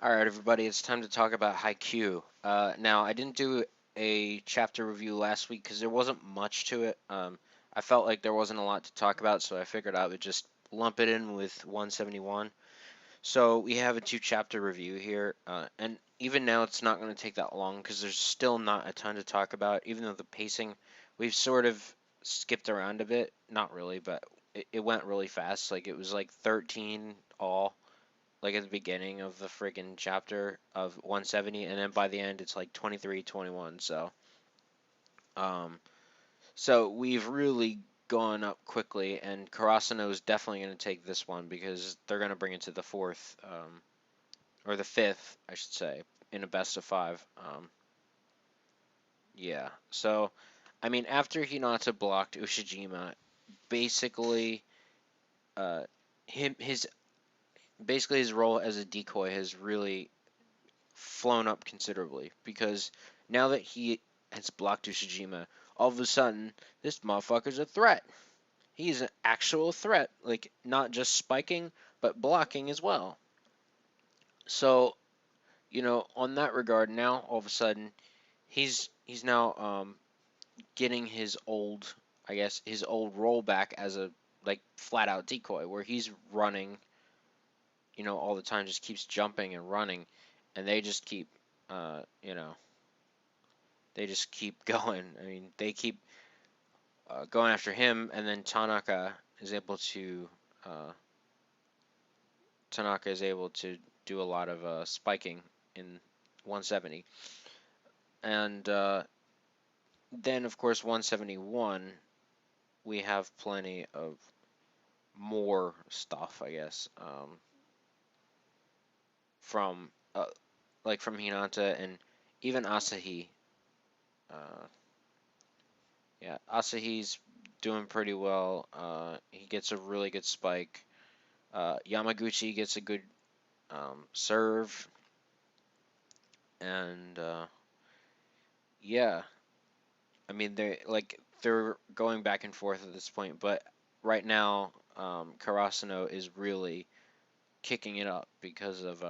Alright, everybody, it's time to talk about Haikyuu. Now, I didn't do a chapter review last week because there wasn't much to it. I felt like there wasn't a lot to talk about, so I figured I would just lump it in with 171. So, we have a two-chapter review here, and even now it's not going to take that long because there's still not a ton to talk about, even though the pacing, we've sort of skipped around a bit. Not really, but it went really fast. Like, it was like 13 all like at the beginning of the friggin' chapter of 170, and then by the end it's like 23, 21. Um, so we've really gone up quickly, and Karasuno is definitely going to take this one because they're going to bring it to the fourth, or the fifth, I should say, in a best of five. Yeah. So, I mean, after Hinata blocked Ushijima, basically, uh, him his basically his role as a decoy has really flown up considerably because now that he has blocked Ushijima, all of a sudden this motherfucker's a threat. He's an actual threat, like not just spiking but blocking as well. So on that regard, now all of a sudden he's now getting his old, I guess, his old role back as a like flat out decoy where he's running, all the time, just keeps jumping and running, and they just keep, uh, you know, they just keep going. I mean, they keep going after him, and then is able to uh, Tanaka is able to do a lot of spiking in 170, and then of course 171 we have plenty of more stuff, I guess, from from Hinata and even Asahi. Uh, yeah, Asahi's doing pretty well. He gets a really good spike. Yamaguchi gets a good serve, and yeah, I mean they're going back and forth at this point, but right now Karasuno is really kicking it up because of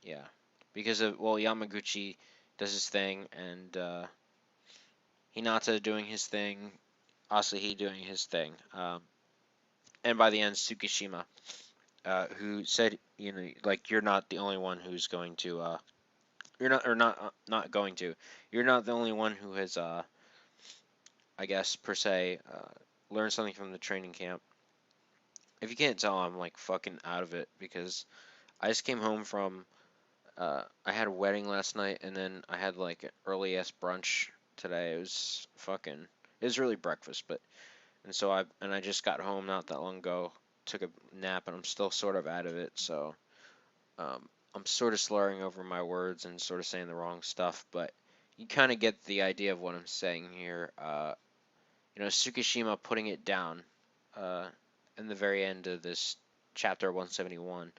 yeah, because of well Yamaguchi does his thing, and Hinata doing his thing, Asahi doing his thing, and by the end Tsukishima, who said like you're not the only one who's going to you're not or not not going to. You're not the only one who has, I guess per se, learned something from the training camp. If you can't tell, I'm like fucking out of it because I just came home from. I had a wedding last night, and then I had like an early ass brunch today. It was fucking. It was really breakfast, but I just got home not that long ago. Took a nap, and I'm still sort of out of it. So I'm sort of slurring over my words and sort of saying the wrong stuff, but you kind of get the idea of what I'm saying here. Tsukishima putting it down uh, in the very end of this chapter 171,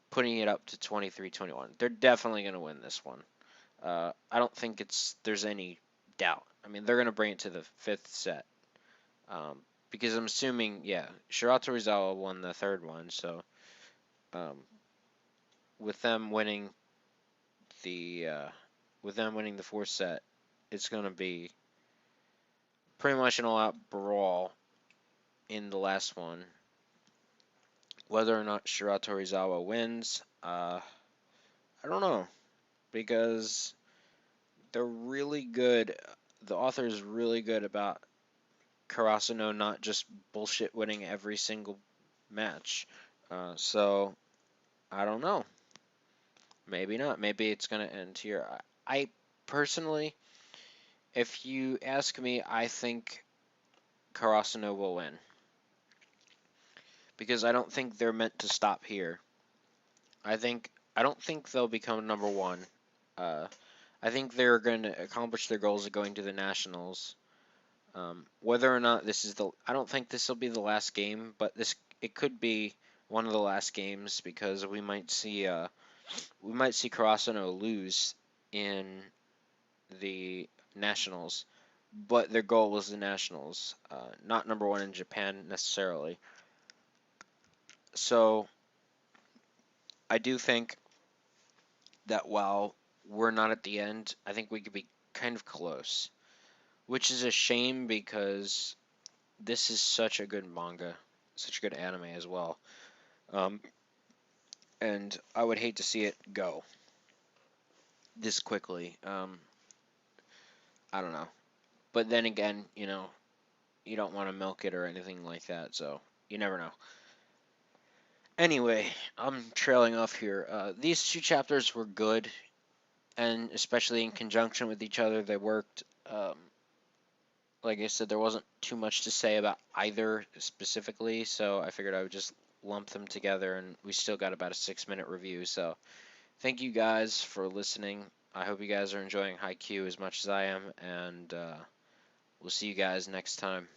putting it up to 23-21. They're definitely going to win this one. I don't think there's any doubt. I mean, they're going to bring it to the fifth set. Because I'm assuming, yeah, Shirato Rizawa won the third one, so um, with them winning the fourth set, it's going to be pretty much an all-out brawl in the last one. Whether or not Shirato Rizawa wins, I don't know, because they're really good. The author is really good about Karasuno not just bullshit winning every single match. So I don't know. Maybe not. Maybe it's gonna end here. I personally, if you ask me, I think Karasuno will win because I don't think they're meant to stop here. I don't think they'll become number one. Uh, I think they're going to accomplish their goals of going to the nationals. Whether or not I don't think this will be the last game, but it could be one of the last games because we might see Karasuno lose in the nationals, but their goal was the nationals, not number one in Japan necessarily. So I do think that while we're not at the end, I think we could be kind of close, which is a shame because this is such a good manga, such a good anime as well. Um, and I would hate to see it go this quickly. I don't know. But then again, you don't want to milk it or anything like that, so you never know. Anyway, I'm trailing off here. These two chapters were good, and especially in conjunction with each other, they worked. Like I said, there wasn't too much to say about either specifically, so I figured I would just lump them together, and we still got about a 6-minute review. So thank you guys for listening. I hope you guys are enjoying Haikyuu as much as I am, and we'll see you guys next time.